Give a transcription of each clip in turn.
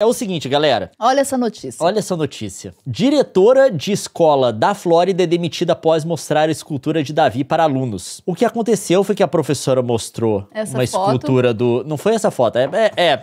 É o seguinte, galera. Olha essa notícia. Olha essa notícia. Diretora de escola da Flórida é demitida após mostrar a escultura de Davi para alunos. O que aconteceu foi que a professora mostrou uma escultura do... Não foi essa foto,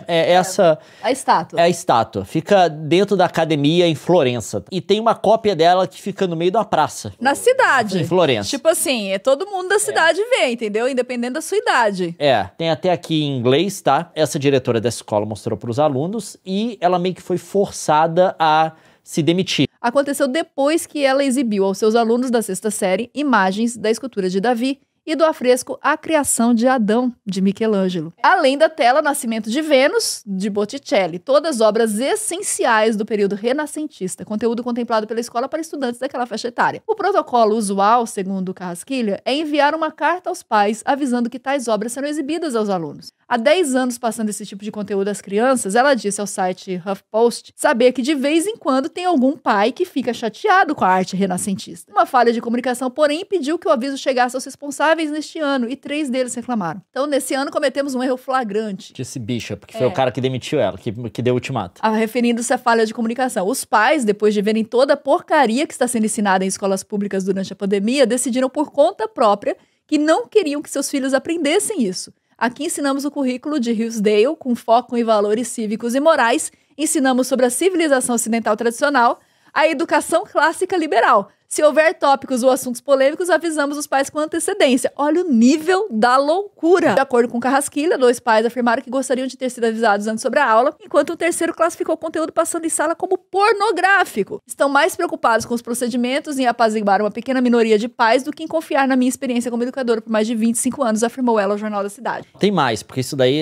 essa... A estátua. É a estátua. Fica dentro da academia em Florença. E tem uma cópia dela que fica no meio de uma praça. Na cidade. Em Florença. Tipo assim, todo mundo da cidade vê, entendeu? Independente da sua idade. Tem até aqui em inglês, tá? Essa diretora dessa escola mostrou para os alunos e ela meio que foi forçada a se demitir. Aconteceu depois que ela exibiu aos seus alunos da sexta série imagens da escultura de Davi e do afresco A Criação de Adão, de Michelangelo. Além da tela Nascimento de Vênus, de Botticelli. Todas obras essenciais do período renascentista, conteúdo contemplado pela escola para estudantes daquela faixa etária. O protocolo usual, segundo Carrasquilha, é enviar uma carta aos pais avisando que tais obras serão exibidas aos alunos. Há 10 anos passando esse tipo de conteúdo às crianças, ela disse ao site HuffPost saber que de vez em quando tem algum pai que fica chateado com a arte renascentista. Uma falha de comunicação, porém, impediu que o aviso chegasse aos responsáveis neste ano, e 3 deles reclamaram. Então, nesse ano, cometemos um erro flagrante. Disse Bishop, que foi o cara que demitiu ela, que deu o ultimato. Referindo-se à falha de comunicação. Os pais, depois de verem toda a porcaria que está sendo ensinada em escolas públicas durante a pandemia, decidiram por conta própria que não queriam que seus filhos aprendessem isso. Aqui ensinamos o currículo de Hillsdale, com foco em valores cívicos e morais. Ensinamos sobre a civilização ocidental tradicional, a educação clássica liberal. Se houver tópicos ou assuntos polêmicos, avisamos os pais com antecedência. Olha o nível da loucura. De acordo com Carrasquilha, 2 pais afirmaram que gostariam de ter sido avisados antes sobre a aula, enquanto um terceiro classificou o conteúdo passando em sala como pornográfico. Estão mais preocupados com os procedimentos e em apaziguar uma pequena minoria de pais do que em confiar na minha experiência como educadora por mais de 25 anos, afirmou ela ao Jornal da Cidade. Tem mais, porque isso daí,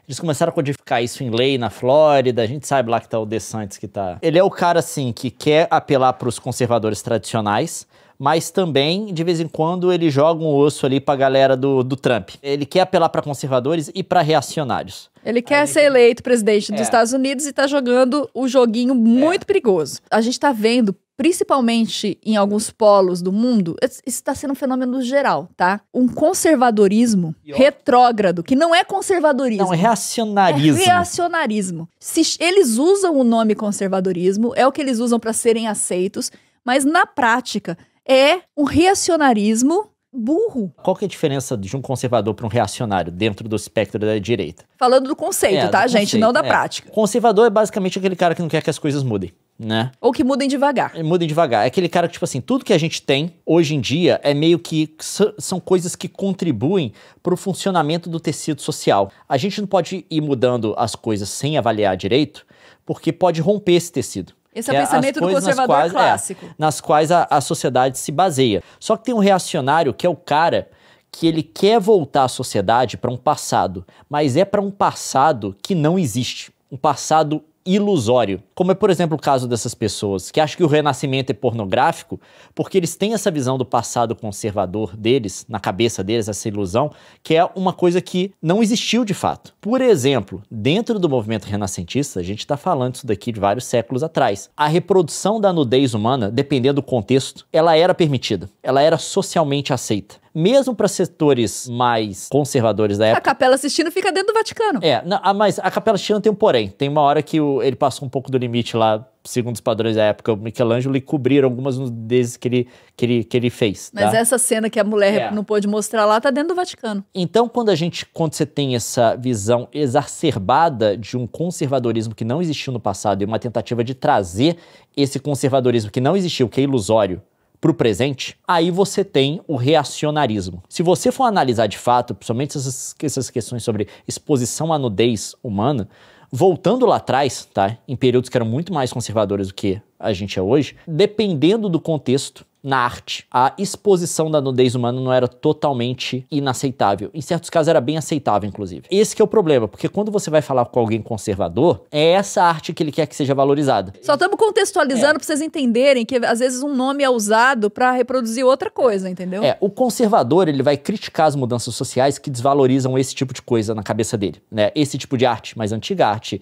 eles começaram a codificar isso em lei na Flórida, a gente sabe lá que tá o DeSantis que tá... Ele é o cara, assim, que quer apelar pros conservadores tradicionais, mas também, de vez em quando, ele joga um osso ali pra galera do Trump. Ele quer apelar pra conservadores e pra reacionários. Ele quer ser eleito presidente dos Estados Unidos e tá jogando um joguinho muito perigoso. A gente tá vendo, principalmente em alguns polos do mundo, isso tá sendo um fenômeno geral, tá? Um conservadorismo retrógrado, que não é conservadorismo. Não, é reacionarismo. É reacionarismo. Se eles usam o nome conservadorismo, é o que eles usam pra serem aceitos, mas na prática é um reacionarismo burro. Qual que é a diferença de um conservador para um reacionário dentro do espectro da direita? Falando do conceito, tá, gente? Conceito, não da prática. Conservador é basicamente aquele cara que não quer que as coisas mudem, né? Ou que mudem devagar. Mudem devagar. É aquele cara que, tipo assim, tudo que a gente tem hoje em dia é meio que são coisas que contribuem para o funcionamento do tecido social. A gente não pode ir mudando as coisas sem avaliar direito, porque pode romper esse tecido. Esse é o pensamento do conservador clássico. Nas quais a sociedade se baseia. Só que tem um reacionário que é o cara que ele quer voltar a sociedade para um passado, mas é para um passado que não existe. Um passado ilusório. Como é, por exemplo, o caso dessas pessoas que acham que o Renascimento é pornográfico porque eles têm essa visão do passado conservador deles, na cabeça deles, essa ilusão, que é uma coisa que não existiu de fato. Por exemplo, dentro do movimento renascentista, a gente está falando isso daqui de vários séculos atrás. A reprodução da nudez humana, dependendo do contexto, ela era permitida, ela era socialmente aceita. Mesmo para setores mais conservadores da época... A Capela Sistina fica dentro do Vaticano. Mas a Capela Sistina tem um porém. Tem uma hora que ele passou um pouco do limite lá, segundo os padrões da época, o Michelangelo, e cobriram algumas nudezes que ele fez. Mas essa cena que a mulher não pôde mostrar lá tá dentro do Vaticano. Então, quando você tem essa visão exacerbada de um conservadorismo que não existiu no passado e uma tentativa de trazer esse conservadorismo que não existiu, que é ilusório, para o presente, aí você tem o reacionarismo. Se você for analisar de fato, principalmente essas questões sobre exposição à nudez humana, voltando lá atrás, tá, em períodos que eram muito mais conservadores do que a gente é hoje, dependendo do contexto, na arte, a exposição da nudez humana não era totalmente inaceitável. Em certos casos era bem aceitável, inclusive. Esse que é o problema, porque quando você vai falar com alguém conservador, é essa arte que ele quer que seja valorizada. Só estamos contextualizando pra vocês entenderem que às vezes um nome é usado pra reproduzir outra coisa, entendeu? O conservador, ele vai criticar as mudanças sociais que desvalorizam esse tipo de coisa na cabeça dele, né? Esse tipo de arte mais antiga, arte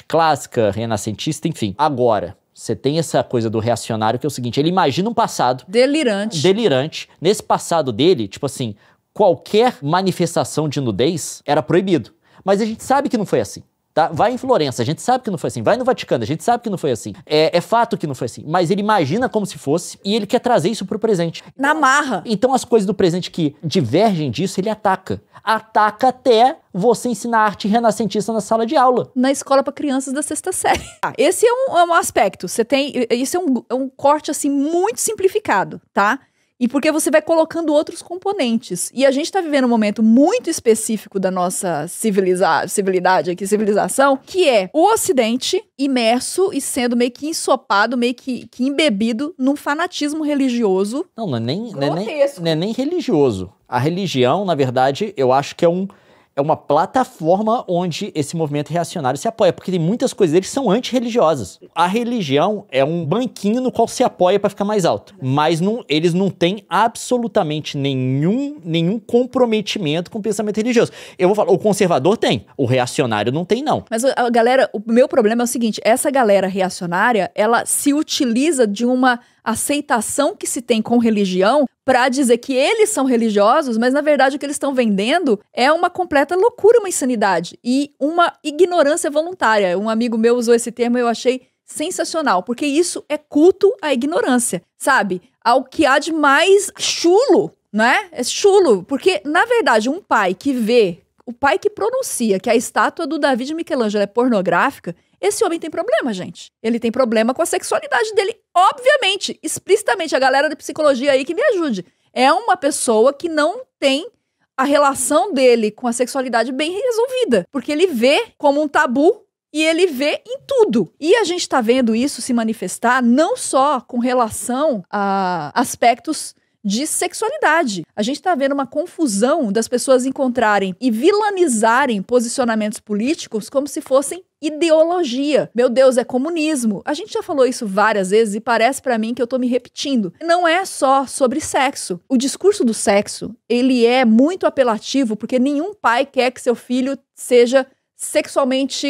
clássica, renascentista, enfim. Agora, você tem essa coisa do reacionário, que é o seguinte, ele imagina um passado... Delirante. Nesse passado dele, tipo assim, qualquer manifestação de nudez era proibido. Mas a gente sabe que não foi assim. tá? Vai em Florença, a gente sabe que não foi assim. Vai no Vaticano, a gente sabe que não foi assim. É fato que não foi assim. Mas ele imagina como se fosse e ele quer trazer isso pro presente. Na marra. Então as coisas do presente que divergem disso, ele ataca. Ataca até você ensinar arte renascentista na sala de aula. Na escola para crianças da 6ª série. Esse é um aspecto. Isso é um corte, assim, muito simplificado, tá? E porque você vai colocando outros componentes. E a gente tá vivendo um momento muito específico da nossa civilidade aqui, civilização, que é o Ocidente imerso e sendo meio que ensopado, meio que embebido num fanatismo religioso. Não é nem religioso. A religião, na verdade, eu acho que é uma plataforma onde esse movimento reacionário se apoia, porque tem muitas coisas deles que são antirreligiosas. A religião é um banquinho no qual se apoia para ficar mais alto, mas eles não têm absolutamente nenhum comprometimento com o pensamento religioso. Eu vou falar, o conservador tem, o reacionário não tem, não. Mas a galera, o meu problema é o seguinte, essa galera reacionária, ela se utiliza de uma aceitação que se tem com religião para dizer que eles são religiosos, mas na verdade o que eles estão vendendo é uma completa loucura, uma insanidade e uma ignorância voluntária. Um amigo meu usou esse termo e eu achei sensacional, porque isso é culto à ignorância, sabe? Ao que há de mais chulo, né? É chulo, porque na verdade o pai que pronuncia que a estátua do Davi de Michelangelo é pornográfica, esse homem tem problema, gente. Ele tem problema com a sexualidade dele, obviamente, explicitamente. A galera da psicologia aí que me ajude. É uma pessoa que não tem a relação dele com a sexualidade bem resolvida, porque ele vê como um tabu e ele vê em tudo. E a gente tá vendo isso se manifestar não só com relação a aspectos de sexualidade. A gente tá vendo uma confusão das pessoas encontrarem e vilanizarem posicionamentos políticos como se fossem ideologia. Meu Deus, é comunismo. A gente já falou isso várias vezes e parece pra mim que eu tô me repetindo. Não é só sobre sexo. O discurso do sexo, ele é muito apelativo porque nenhum pai quer que seu filho seja sexualmente...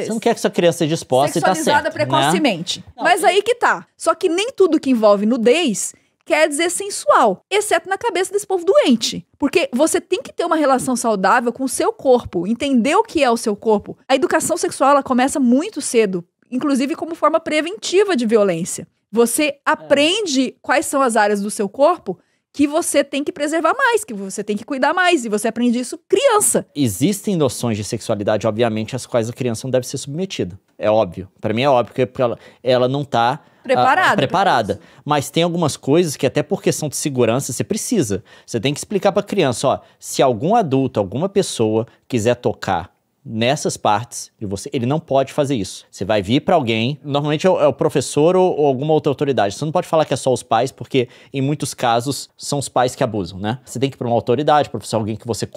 Você não quer que sua criança seja exposta e tá certo, sexualizada precocemente. Né? Mas aí que tá. Só que nem tudo que envolve nudez quer dizer sensual, exceto na cabeça desse povo doente. Porque você tem que ter uma relação saudável com o seu corpo, entender o que é o seu corpo. A educação sexual, ela começa muito cedo, inclusive como forma preventiva de violência. Você aprende quais são as áreas do seu corpo que você tem que preservar mais, que você tem que cuidar mais, e você aprende isso criança. Existem noções de sexualidade, obviamente, às quais a criança não deve ser submetida. É óbvio. Pra mim é óbvio, porque ela não tá preparada. Mas tem algumas coisas que até por questão de segurança você precisa. Você tem que explicar pra criança, ó, se algum adulto, alguma pessoa quiser tocar nessas partes de você, ele não pode fazer isso. Você vai vir pra alguém, normalmente é o professor ou alguma outra autoridade. Você não pode falar que é só os pais, porque em muitos casos são os pais que abusam, né? Você tem que ir pra uma autoridade, professor, alguém que você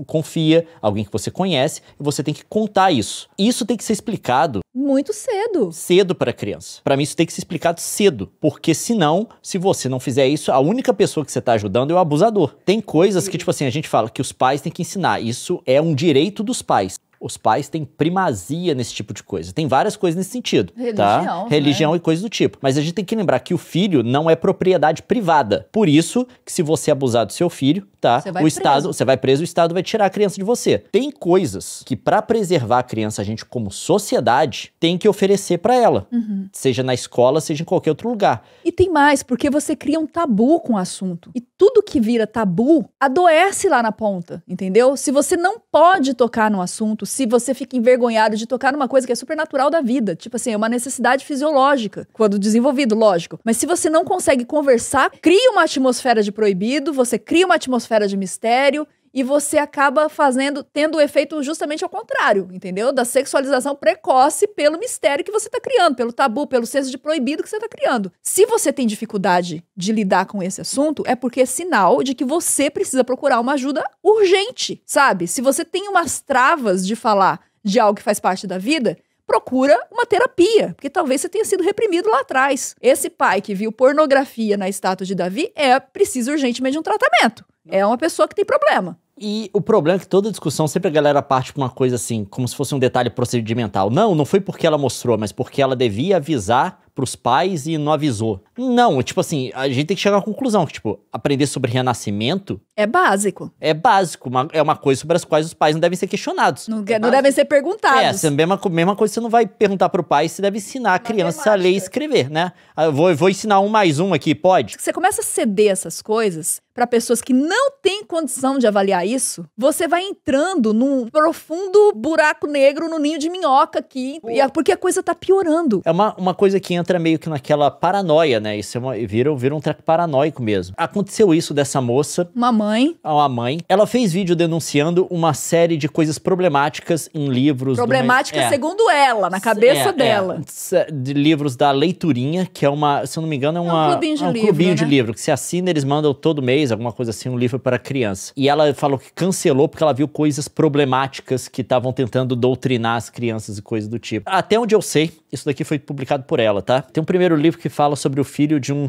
confia, alguém que você conhece, e você tem que contar isso. Isso tem que ser explicado muito cedo. Cedo pra criança. Pra mim isso tem que ser explicado cedo, porque senão, se você não fizer isso, a única pessoa que você tá ajudando é o abusador. Tem coisas que, tipo assim, a gente fala que os pais têm que ensinar. Isso é um direito dos pais. Os pais têm primazia nesse tipo de coisa. Tem várias coisas nesse sentido, tá? Religião, né? E coisas do tipo. Mas a gente tem que lembrar que o filho não é propriedade privada. Por isso que se você abusar do seu filho, tá? Você vai preso, o Estado vai tirar a criança de você. Tem coisas que pra preservar a criança, a gente como sociedade tem que oferecer pra ela. Uhum. Seja na escola, seja em qualquer outro lugar. E tem mais, porque você cria um tabu com o assunto. E tudo que vira tabu adoece lá na ponta, entendeu? Se você não pode tocar no assunto, se você fica envergonhado de tocar numa coisa que é super natural da vida, tipo assim, é uma necessidade fisiológica, quando desenvolvido, lógico. Mas se você não consegue conversar, cria uma atmosfera de proibido, você cria uma atmosfera de mistério e você acaba tendo o efeito justamente ao contrário, entendeu? Da sexualização precoce pelo mistério que você tá criando, pelo tabu, pelo senso de proibido que você tá criando. Se você tem dificuldade de lidar com esse assunto, é porque é sinal de que você precisa procurar uma ajuda urgente, sabe? Se você tem umas travas de falar de algo que faz parte da vida, procura uma terapia, porque talvez você tenha sido reprimido lá atrás. Esse pai que viu pornografia na estátua de Davi precisa urgentemente de um tratamento. É uma pessoa que tem problema. E o problema é que toda discussão sempre a galera parte pra uma coisa assim, como se fosse um detalhe procedimental. Não foi porque ela mostrou, mas porque ela devia avisar pros pais e não avisou. Não, tipo assim, a gente tem que chegar à conclusão que, tipo, aprender sobre renascimento É básico. é básico, é uma coisa sobre as quais os pais não devem ser questionados. Não devem ser perguntados. É, a mesma coisa, você não vai perguntar pro pai, você deve ensinar a criança a ler e escrever, né? Eu vou ensinar 1 mais 1 aqui, pode? Você começa a ceder essas coisas para pessoas que não têm condição de avaliar isso, você vai entrando num profundo buraco negro no ninho de minhoca aqui, porque a coisa tá piorando. É uma coisa que entra meio que naquela paranoia, né? Isso vira um treco paranoico mesmo. Aconteceu isso dessa moça. Uma mãe. Ela fez vídeo denunciando uma série de coisas problemáticas em livros. Problemática segundo ela, na cabeça dela. De livros da Leiturinha, que é se eu não me engano, um clubinho de livro, que se assina, eles mandam todo mês, alguma coisa assim, um livro para criança. E ela falou que cancelou porque ela viu coisas problemáticas que estavam tentando doutrinar as crianças e coisas do tipo. Até onde eu sei, isso daqui foi publicado por ela, tá? Tem um primeiro livro que fala sobre o filho de um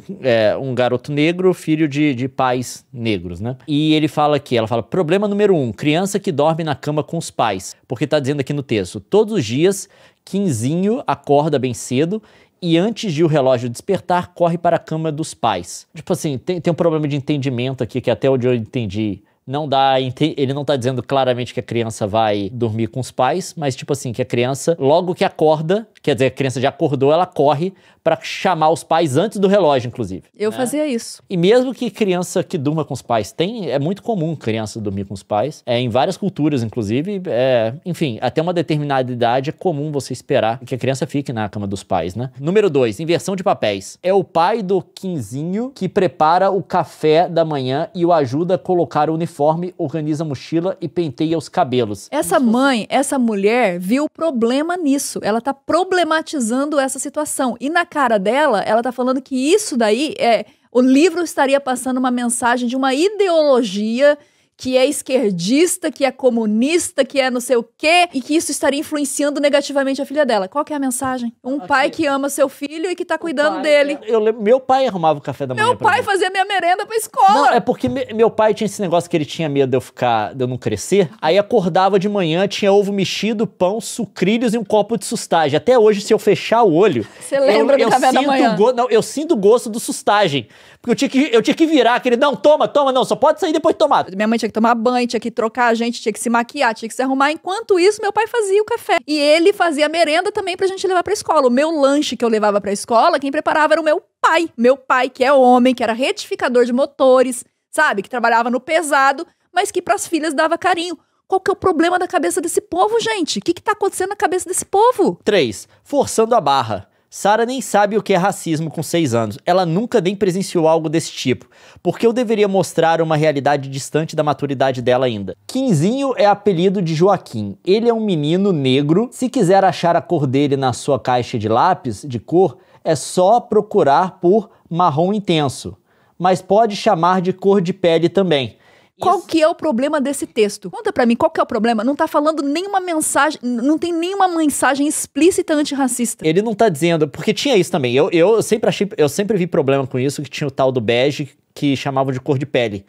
garoto negro, filho de pais negros, né? E ela fala, problema número 1, criança que dorme na cama com os pais. Porque tá dizendo aqui no texto, todos os dias, Quinzinho acorda bem cedo e antes de o relógio despertar, corre para a cama dos pais. Tipo assim, tem um problema de entendimento aqui, que até onde eu entendi, ele não tá dizendo claramente que a criança vai dormir com os pais, mas tipo assim, que a criança, logo que acorda, quer dizer, a criança já acordou, ela corre pra chamar os pais antes do relógio, inclusive. Eu fazia isso. E mesmo que criança que durma com os pais é muito comum criança dormir com os pais, em várias culturas, inclusive, enfim, até uma determinada idade é comum você esperar que a criança fique na cama dos pais, né? Número 2, inversão de papéis. É o pai do Quinzinho que prepara o café da manhã e o ajuda a colocar o uniforme, organiza a mochila e penteia os cabelos. Essa mulher viu problema nisso. Ela tá problematizando essa situação. E na cara dela, ela tá falando que isso daí o livro estaria passando uma mensagem de uma ideologia que é esquerdista, que é comunista, que é não sei o quê, e que isso estaria influenciando negativamente a filha dela. Qual que é a mensagem? Pai que ama seu filho e que tá cuidando dele. Eu lembro, meu pai arrumava o café da manhã. Meu pai fazia minha merenda pra escola. Não, é porque meu pai tinha esse negócio que ele tinha medo de eu não crescer, aí acordava de manhã, tinha ovo mexido, pão, sucrilhos e um copo de sustagem. Até hoje, se eu fechar o olho... Você lembra do café da manhã? Eu sinto o gosto do sustagem. Porque eu tinha que virar aquele, não, toma, não, só pode sair depois de tomar. Minha mãe tinha que tomar banho, tinha que trocar a gente, tinha que se maquiar, tinha que se arrumar. Enquanto isso, meu pai fazia o café. E ele fazia a merenda também pra gente levar pra escola. O meu lanche que eu levava pra escola, quem preparava era o meu pai. Meu pai, que é homem, que era retificador de motores, sabe? Que trabalhava no pesado, mas que pras filhas dava carinho. Qual que é o problema da cabeça desse povo, gente? O que tá acontecendo na cabeça desse povo? 3. Forçando a barra. Sara nem sabe o que é racismo com 6 anos. Ela nunca nem presenciou algo desse tipo. Por que eu deveria mostrar uma realidade distante da maturidade dela ainda? Quinzinho é apelido de Joaquim. Ele é um menino negro. Se quiser achar a cor dele na sua caixa de lápis de cor, é só procurar por marrom intenso. Mas pode chamar de cor de pele também. Qual que é o problema desse texto? Conta pra mim, qual que é o problema? Não tá falando nenhuma mensagem, não tem nenhuma mensagem explícita antirracista. Ele não tá dizendo, porque tinha isso também, eu sempre vi problema com isso, que tinha o tal do bege, que chamavam de cor de pele.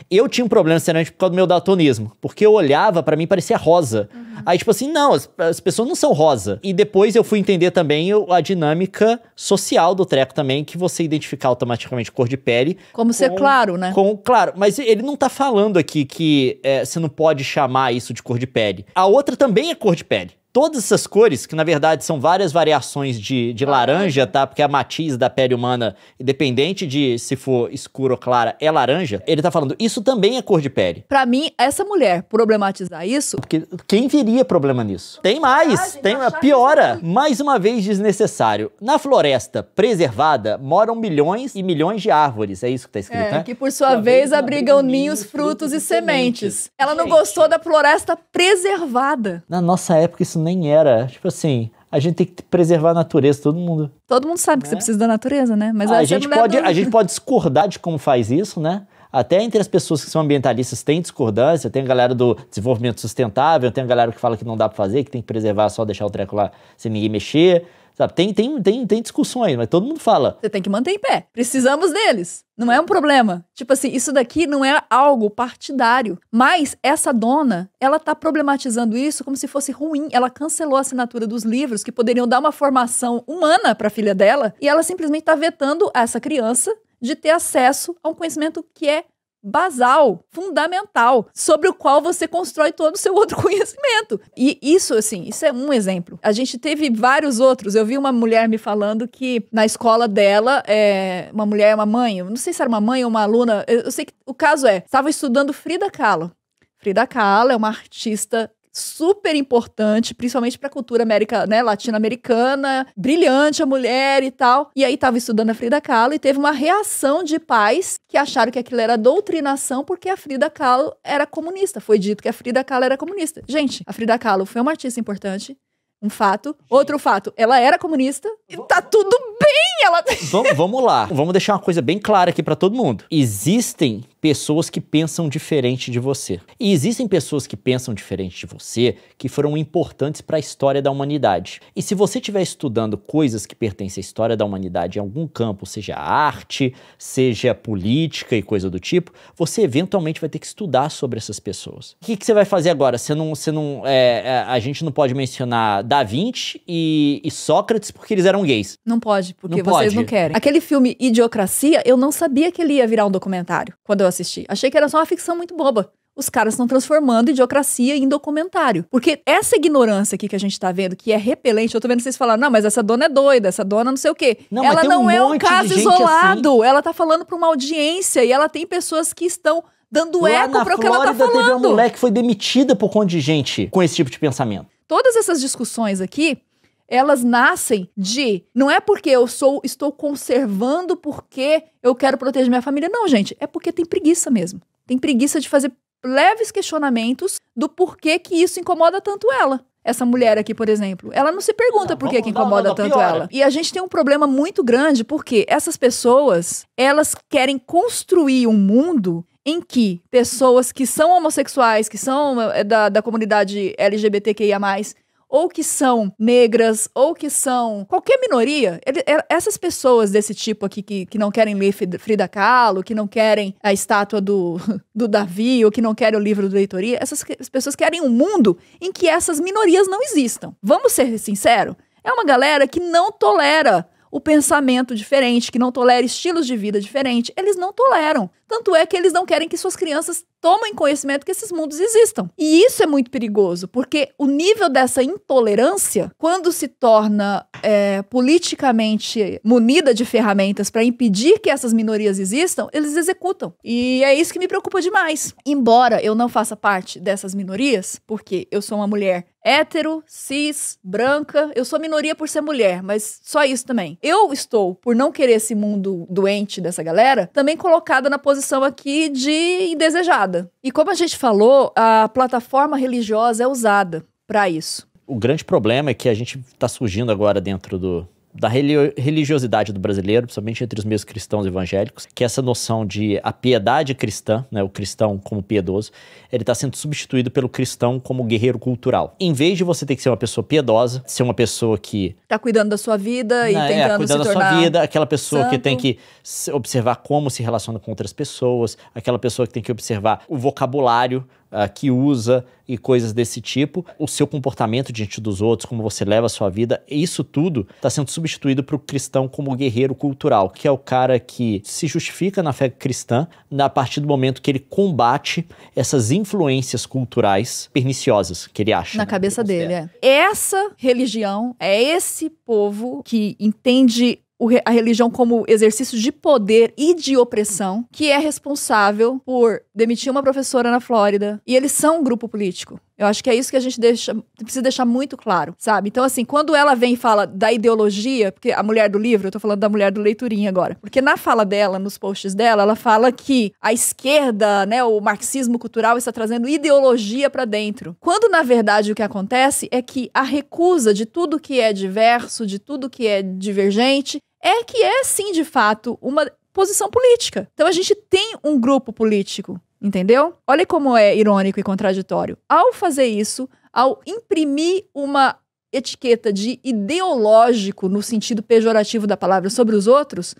Eu tinha um problema seriamente por causa do meu daltonismo, porque eu olhava, pra mim parecia rosa. Aí tipo assim, não, as pessoas não são rosa. E depois eu fui entender também a dinâmica social do treco também, que você identificar automaticamente cor de pele. Como ser claro, né? Claro, mas ele não tá falando aqui que você não pode chamar isso de cor de pele. A outra também é cor de pele. Todas essas cores, que na verdade são várias variações de laranja, tá? Porque a matiz da pele humana, independente de se for escura ou clara, é laranja. Ele tá falando, isso também é cor de pele. Pra mim, essa mulher problematizar isso... Porque quem veria problema nisso? Tem mais, piora. Mais uma vez desnecessário. Na floresta preservada, moram milhões e milhões de árvores. É isso que tá escrito, né? Que por sua vez abrigam ninhos, frutos e sementes. Ela não gostou da floresta preservada. Na nossa época, isso nem era. Tipo assim, a gente tem que preservar a natureza, todo mundo. Todo mundo sabe que você precisa da natureza, né? Mas a gente pode discordar de como faz isso, né? Até entre as pessoas que são ambientalistas tem discordância, tem a galera do desenvolvimento sustentável, tem a galera que fala que não dá pra fazer, que tem que preservar, só deixar o treco lá sem ninguém mexer. Sabe? Tem discussões, mas todo mundo fala. Você tem que manter em pé. Precisamos deles. Não é um problema. Tipo assim, isso daqui não é algo partidário. Mas essa dona, ela tá problematizando isso como se fosse ruim. Ela cancelou a assinatura dos livros que poderiam dar uma formação humana pra filha dela. E ela simplesmente tá vetando essa criança de ter acesso a um conhecimento que é basal, fundamental, sobre o qual você constrói todo o seu outro conhecimento. E isso, assim, isso é um exemplo. A gente teve vários outros. Eu vi uma mulher me falando que na escola dela, uma mulher, uma mãe, eu não sei se era uma mãe ou uma aluna, eu sei que o caso estava estudando Frida Kahlo. Frida Kahlo é uma artista super importante, principalmente para a cultura latino-americana, brilhante a mulher e tal. E aí tava estudando a Frida Kahlo e teve uma reação de pais que acharam que aquilo era doutrinação porque a Frida Kahlo era comunista. Foi dito que a Frida Kahlo era comunista. Gente, a Frida Kahlo foi uma artista importante, um fato. Outro fato, ela era comunista e tá tudo bem, ela... Vamos lá. Vamos deixar uma coisa bem clara aqui para todo mundo. Existem pessoas que pensam diferente de você. E existem pessoas que pensam diferente de você que foram importantes para a história da humanidade. E se você estiver estudando coisas que pertencem à história da humanidade em algum campo, seja arte, seja política e coisa do tipo, você eventualmente vai ter que estudar sobre essas pessoas. O que você vai fazer agora? A gente não pode mencionar Da Vinci e Sócrates porque eles eram gays. Não pode, porque vocês não querem. Aquele filme Idiocracia, eu não sabia que ele ia virar um documentário quando eu assisti. Achei que era só uma ficção muito boba. Os caras estão transformando Idiocracia em documentário. Porque essa ignorância aqui que a gente tá vendo, que é repelente, eu tô vendo vocês falando, não, mas essa dona é doida, essa dona não sei o quê. Não, ela não é um caso isolado. Assim. Ela tá falando pra uma audiência e ela tem pessoas que estão dando Lá eco para o que ela tá falando. Teve uma mulher que foi demitida por conta de gente com esse tipo de pensamento. Todas essas discussões aqui, elas nascem de... Não é porque estou conservando porque eu quero proteger minha família. Não, gente. É porque tem preguiça mesmo. Tem preguiça de fazer leves questionamentos do porquê que isso incomoda tanto ela. Essa mulher aqui, por exemplo, ela não se pergunta por que incomoda tanto ela. E a gente tem um problema muito grande porque essas pessoas, elas querem construir um mundo em que pessoas que são homossexuais, que são da comunidade LGBTQIA+, ou que são negras, ou que são qualquer minoria, essas pessoas desse tipo aqui que não querem ler Frida Kahlo, que não querem a estátua do Davi, ou que não querem o livro do Leitoria, essas pessoas querem um mundo em que essas minorias não existam. Vamos ser sinceros? É uma galera que não tolera o pensamento diferente, que não tolera estilos de vida diferentes. Eles não toleram. Tanto é que eles não querem que suas crianças tomem conhecimento que esses mundos existam. E isso é muito perigoso, porque o nível dessa intolerância, quando se torna politicamente munida de ferramentas para impedir que essas minorias existam, eles executam. E é isso que me preocupa demais. Embora eu não faça parte dessas minorias, porque eu sou uma mulher hétero, cis, branca, eu sou minoria por ser mulher, mas só isso também. Eu estou, por não querer esse mundo doente dessa galera, também colocada na posição aqui de indesejada. E como a gente falou, a plataforma religiosa é usada para isso. O grande problema é que a gente está surgindo agora dentro da religiosidade do brasileiro, principalmente entre os meios cristãos evangélicos, que é essa noção de a piedade cristã, né, o cristão como piedoso, ele está sendo substituído pelo cristão como guerreiro cultural. Em vez de você ter que ser uma pessoa piedosa, ser uma pessoa que... Tá cuidando da sua vida e tentando cuidando se tornar da sua vida, aquela pessoa santo. Que tem que observar como se relaciona com outras pessoas, aquela pessoa que tem que observar o vocabulário que usa e coisas desse tipo, o seu comportamento diante dos outros, como você leva a sua vida, isso tudo está sendo substituído para o cristão como guerreiro cultural, que é o cara que se justifica na fé cristã a partir do momento que ele combate essas influências culturais perniciosas que ele acha. Na cabeça dele, Essa religião, é esse povo que entende a religião como exercício de poder e de opressão, que é responsável por demitir uma professora na Flórida. E eles são um grupo político. Eu acho que é isso que a gente precisa deixar muito claro, sabe? Então, assim, quando ela vem e fala da ideologia, porque a mulher do livro, eu tô falando da mulher do Leiturinha agora, porque na fala dela, nos posts dela, ela fala que a esquerda, né, o marxismo cultural está trazendo ideologia pra dentro. Quando, na verdade, o que acontece é que a recusa de tudo que é diverso, de tudo que é divergente, que é, sim, de fato, uma posição política. Então, a gente tem um grupo político, entendeu? Olha como é irônico e contraditório. Ao fazer isso, ao imprimir uma etiqueta de ideológico, no sentido pejorativo da palavra, sobre os outros,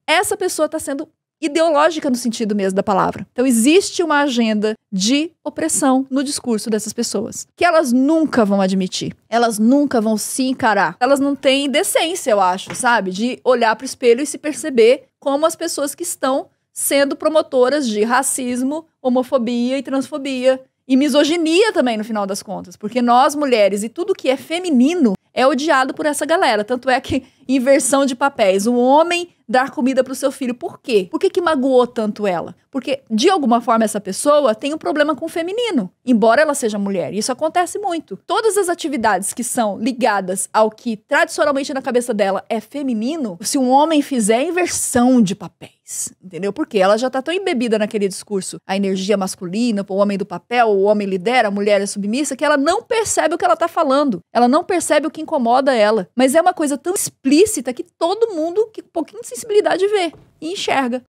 essa pessoa está sendo ideológica no sentido mesmo da palavra. Então existe uma agenda de opressão no discurso dessas pessoas, que elas nunca vão admitir, elas nunca vão se encarar, elas não têm decência, eu acho, sabe, de olhar para o espelho e se perceber como as pessoas que estão sendo promotoras de racismo, homofobia e transfobia e misoginia também, no final das contas, porque nós mulheres e tudo que é feminino é odiado por essa galera. Tanto é que, inversão de papéis, um homem dar comida pro seu filho. Por quê? Por que magoou tanto ela? Porque, de alguma forma, essa pessoa tem um problema com o feminino, embora ela seja mulher. Isso acontece muito. Todas as atividades que são ligadas ao que, tradicionalmente, na cabeça dela é feminino, se um homem fizer inversão de papéis, entendeu? Porque ela já tá tão embebida naquele discurso, a energia masculina, o homem do papel, o homem lidera, a mulher é submissa, que ela não percebe o que ela tá falando. Ela não percebe o que incomoda ela. Mas é uma coisa tão explícita que todo mundo, que um pouquinho de sensibilidade vê e enxerga.